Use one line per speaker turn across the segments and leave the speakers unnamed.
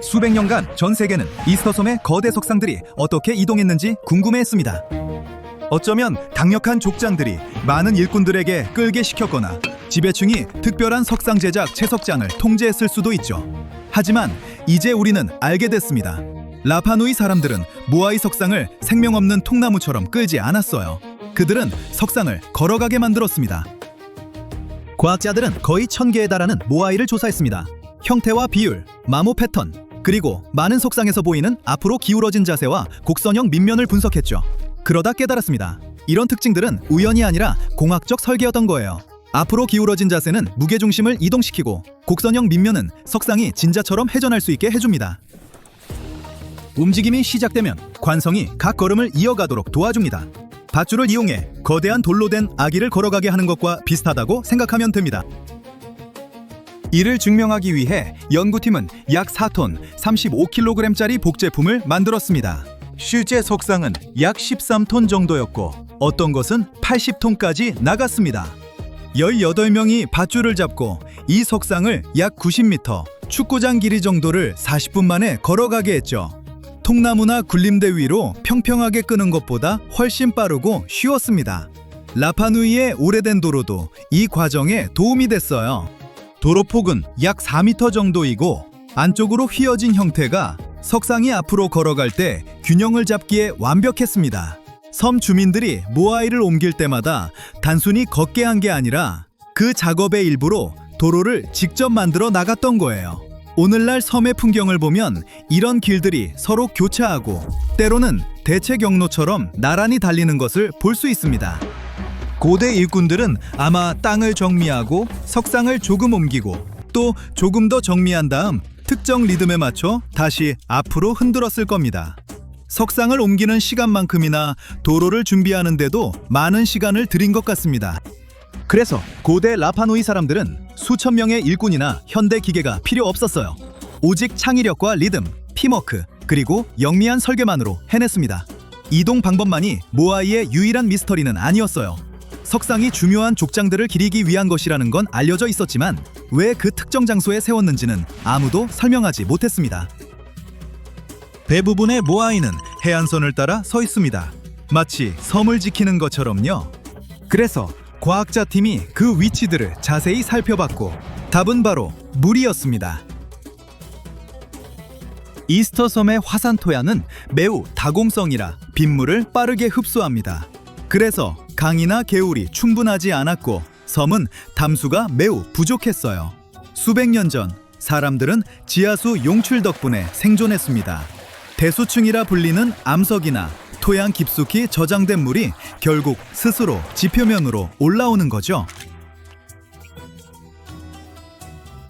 수백 년간 전 세계는 이스터섬의 거대 석상들이 어떻게 이동했는지 궁금해했습니다. 어쩌면 강력한 족장들이 많은 일꾼들에게 끌게 시켰거나 지배층이 특별한 석상 제작 채석장을 통제했을 수도 있죠. 하지만 이제 우리는 알게 됐습니다. 라파누이 사람들은 모아이 석상을 생명 없는 통나무처럼 끌지 않았어요. 그들은 석상을 걸어가게 만들었습니다. 과학자들은 거의 1000개에 달하는 모아이를 조사했습니다. 형태와 비율, 마모 패턴, 그리고 많은 석상에서 보이는 앞으로 기울어진 자세와 곡선형 밑면을 분석했죠. 그러다 깨달았습니다. 이런 특징들은 우연이 아니라 공학적 설계였던 거예요. 앞으로 기울어진 자세는 무게중심을 이동시키고 곡선형 밑면은 석상이 진자처럼 회전할 수 있게 해줍니다. 움직임이 시작되면 관성이 각 걸음을 이어가도록 도와줍니다. 밧줄을 이용해 거대한 돌로 된 아기를 걸어가게 하는 것과 비슷하다고 생각하면 됩니다. 이를 증명하기 위해 연구팀은 약 4톤 35kg짜리 복제품을 만들었습니다. 실제 석상은 약 13톤 정도였고 어떤 것은 80톤까지 나갔습니다. 18명이 밧줄을 잡고 이 석상을 약 90m, 축구장 길이 정도를 40분 만에 걸어가게 했죠. 통나무나 굴림대 위로 평평하게 끄는 것보다 훨씬 빠르고 쉬웠습니다. 라파누이의 오래된 도로도 이 과정에 도움이 됐어요. 도로폭은 약 4m 정도이고 안쪽으로 휘어진 형태가 석상이 앞으로 걸어갈 때 균형을 잡기에 완벽했습니다. 섬 주민들이 모아이를 옮길 때마다 단순히 걷게 한 게 아니라 그 작업의 일부로 도로를 직접 만들어 나갔던 거예요. 오늘날 섬의 풍경을 보면 이런 길들이 서로 교차하고 때로는 대체 경로처럼 나란히 달리는 것을 볼 수 있습니다. 고대 일꾼들은 아마 땅을 정미하고 석상을 조금 옮기고 또 조금 더 정미한 다음 특정 리듬에 맞춰 다시 앞으로 흔들었을 겁니다. 석상을 옮기는 시간만큼이나 도로를 준비하는데도 많은 시간을 들인 것 같습니다. 그래서 고대 라파누이 사람들은 수천 명의 일꾼이나 현대 기계가 필요 없었어요. 오직 창의력과 리듬, 팀워크, 그리고 영리한 설계만으로 해냈습니다. 이동 방법만이 모아이의 유일한 미스터리는 아니었어요. 석상이 중요한 족장들을 기리기 위한 것이라는 건 알려져 있었지만 왜 그 특정 장소에 세웠는지는 아무도 설명하지 못했습니다. 대부분의 모아이는 해안선을 따라 서 있습니다. 마치 섬을 지키는 것처럼요. 그래서 과학자 팀이 그 위치들을 자세히 살펴봤고 답은 바로 물이었습니다. 이스터 섬의 화산 토양은 매우 다공성이라 빗물을 빠르게 흡수합니다. 그래서 강이나 개울이 충분하지 않았고 섬은 담수가 매우 부족했어요. 수백 년 전 사람들은 지하수 용출 덕분에 생존했습니다. 대수층이라 불리는 암석이나 토양 깊숙이 저장된 물이 결국 스스로 지표면으로 올라오는 거죠.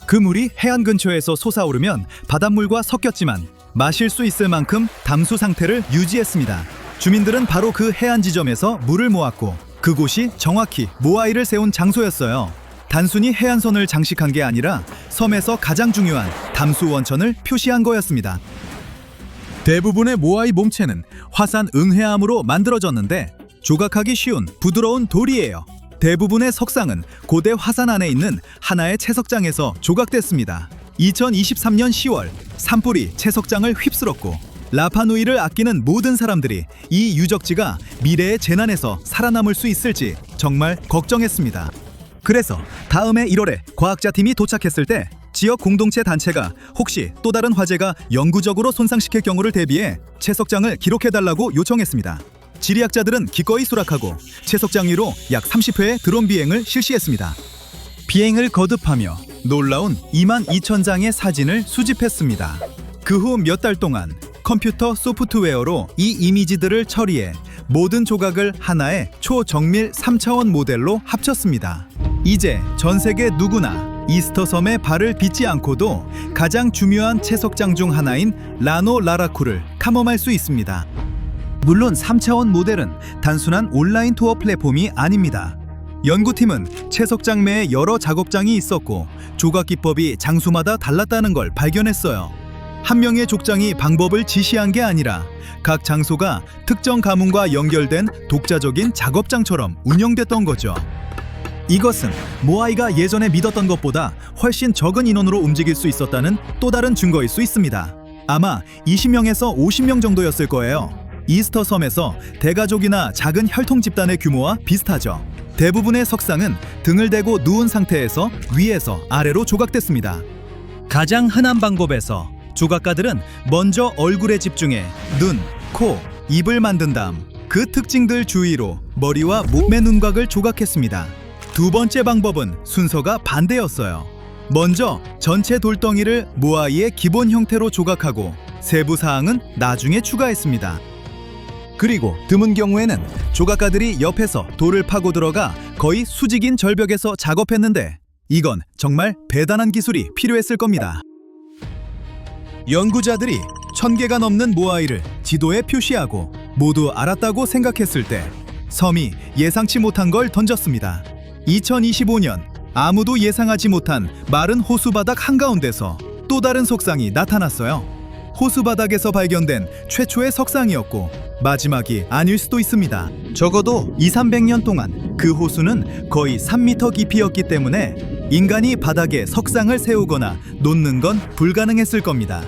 그 물이 해안 근처에서 솟아오르면 바닷물과 섞였지만 마실 수 있을 만큼 담수 상태를 유지했습니다. 주민들은 바로 그 해안 지점에서 물을 모았고 그곳이 정확히 모아이를 세운 장소였어요. 단순히 해안선을 장식한 게 아니라 섬에서 가장 중요한 담수 원천을 표시한 거였습니다. 대부분의 모아이 몸체는 화산 응해암으로 만들어졌는데 조각하기 쉬운 부드러운 돌이에요. 대부분의 석상은 고대 화산 안에 있는 하나의 채석장에서 조각됐습니다. 2023년 10월 산불이 채석장을 휩쓸었고 라파누이를 아끼는 모든 사람들이 이 유적지가 미래의 재난에서 살아남을 수 있을지 정말 걱정했습니다. 그래서 다음해 1월에 과학자팀이 도착했을 때 지역 공동체 단체가 혹시 또 다른 화재가 영구적으로 손상시킬 경우를 대비해 채석장을 기록해달라고 요청했습니다. 지리학자들은 기꺼이 수락하고 채석장 위로 약 30회의 드론 비행을 실시했습니다. 비행을 거듭하며 놀라운 22,000장의 사진을 수집했습니다. 그 후 몇 달 동안 컴퓨터 소프트웨어로 이 이미지들을 처리해 모든 조각을 하나의 초정밀 3차원 모델로 합쳤습니다. 이제 전 세계 누구나 이스터 섬에 발을 딛지 않고도 가장 중요한 채석장 중 하나인 라노 라라쿠를 탐험할 수 있습니다. 물론 3차원 모델은 단순한 온라인 투어 플랫폼이 아닙니다. 연구팀은 채석장 내에 여러 작업장이 있었고 조각 기법이 장소마다 달랐다는 걸 발견했어요. 한 명의 족장이 방법을 지시한 게 아니라 각 장소가 특정 가문과 연결된 독자적인 작업장처럼 운영됐던 거죠. 이것은 모아이가 예전에 믿었던 것보다 훨씬 적은 인원으로 움직일 수 있었다는 또 다른 증거일 수 있습니다. 아마 20명에서 50명 정도였을 거예요. 이스터 섬에서 대가족이나 작은 혈통 집단의 규모와 비슷하죠. 대부분의 석상은 등을 대고 누운 상태에서 위에서 아래로 조각됐습니다. 가장 흔한 방법에서 조각가들은 먼저 얼굴에 집중해 눈, 코, 입을 만든 다음 그 특징들 주위로 머리와 몸의 눈각을 조각했습니다. 두 번째 방법은 순서가 반대였어요. 먼저 전체 돌덩이를 모아이의 기본 형태로 조각하고 세부 사항은 나중에 추가했습니다. 그리고 드문 경우에는 조각가들이 옆에서 돌을 파고 들어가 거의 수직인 절벽에서 작업했는데 이건 정말 대단한 기술이 필요했을 겁니다. 연구자들이 1000개가 넘는 모아이를 지도에 표시하고 모두 알았다고 생각했을 때 섬이 예상치 못한 걸 던졌습니다. 2025년 아무도 예상하지 못한 마른 호수바닥 한가운데서 또 다른 석상이 나타났어요. 호수바닥에서 발견된 최초의 석상이었고 마지막이 아닐 수도 있습니다. 적어도 200~300년 동안 그 호수는 거의 3m 깊이였기 때문에 인간이 바닥에 석상을 세우거나 놓는 건 불가능했을 겁니다.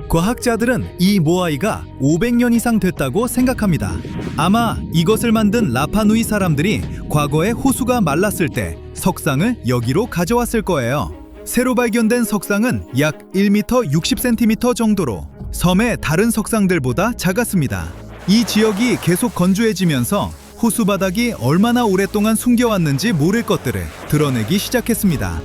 과학자들은 이 모아이가 500년 이상 됐다고 생각합니다. 아마 이것을 만든 라파누이 사람들이 과거에 호수가 말랐을 때 석상을 여기로 가져왔을 거예요. 새로 발견된 석상은 약 1m 60cm 정도로 섬의 다른 석상들보다 작았습니다. 이 지역이 계속 건조해지면서 호수 바닥이 얼마나 오랫동안 숨겨왔는지 모를 것들을 드러내기 시작했습니다.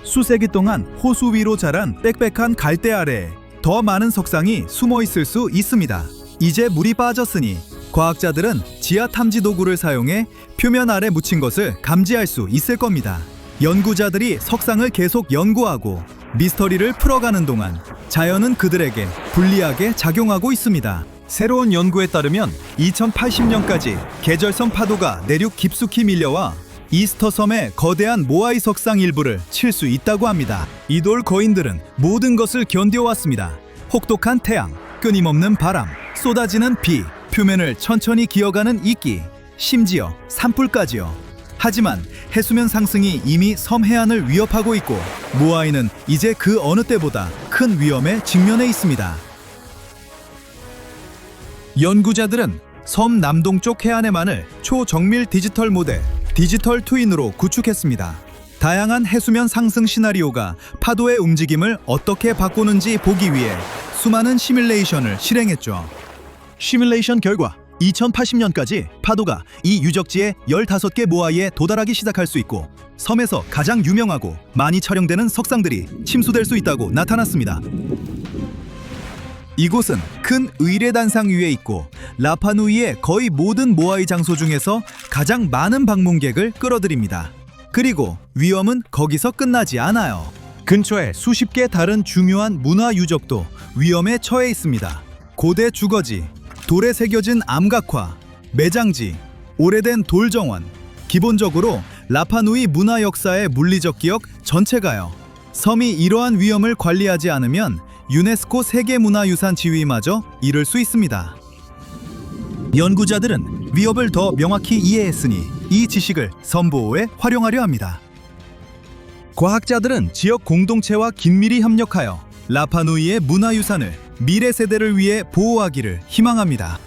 수세기 동안 호수 위로 자란 빽빽한 갈대 아래에 더 많은 석상이 숨어 있을 수 있습니다. 이제 물이 빠졌으니 과학자들은 지하 탐지 도구를 사용해 표면 아래 묻힌 것을 감지할 수 있을 겁니다. 연구자들이 석상을 계속 연구하고 미스터리를 풀어가는 동안 자연은 그들에게 불리하게 작용하고 있습니다. 새로운 연구에 따르면 2080년까지 계절성 파도가 내륙 깊숙이 밀려와 이스터 섬의 거대한 모아이 석상 일부를 칠 수 있다고 합니다. 이돌 거인들은 모든 것을 견뎌왔습니다. 혹독한 태양, 끊임없는 바람, 쏟아지는 비, 표면을 천천히 기어가는 이끼, 심지어 산불까지요. 하지만 해수면 상승이 이미 섬 해안을 위협하고 있고 모아이는 이제 그 어느 때보다 큰 위험에 직면해 있습니다. 연구자들은 섬 남동쪽 해안에만을 초정밀 디지털 모델 디지털 트윈으로 구축했습니다. 다양한 해수면 상승 시나리오가 파도의 움직임을 어떻게 바꾸는지 보기 위해 수많은 시뮬레이션을 실행했죠. 시뮬레이션 결과 2080년까지 파도가 이 유적지의 15개 모아이에 도달하기 시작할 수 있고 섬에서 가장 유명하고 많이 촬영되는 석상들이 침수될 수 있다고 나타났습니다. 이곳은 큰 의뢰단상 위에 있고 라파누이의 거의 모든 모아이 장소 중에서 가장 많은 방문객을 끌어들입니다. 그리고 위험은 거기서 끝나지 않아요. 근처에 수십 개 다른 중요한 문화 유적도 위험에 처해 있습니다. 고대 주거지, 돌에 새겨진 암각화, 매장지, 오래된 돌정원, 기본적으로 라파누이 문화 역사의 물리적 기억 전체가요. 섬이 이러한 위험을 관리하지 않으면 유네스코 세계문화유산 지위마저 잃을 수 있습니다. 연구자들은 위협을 더 명확히 이해했으니 이 지식을 섬 보호에 활용하려 합니다. 과학자들은 지역 공동체와 긴밀히 협력하여 라파누이의 문화유산을 미래 세대를 위해 보호하기를 희망합니다.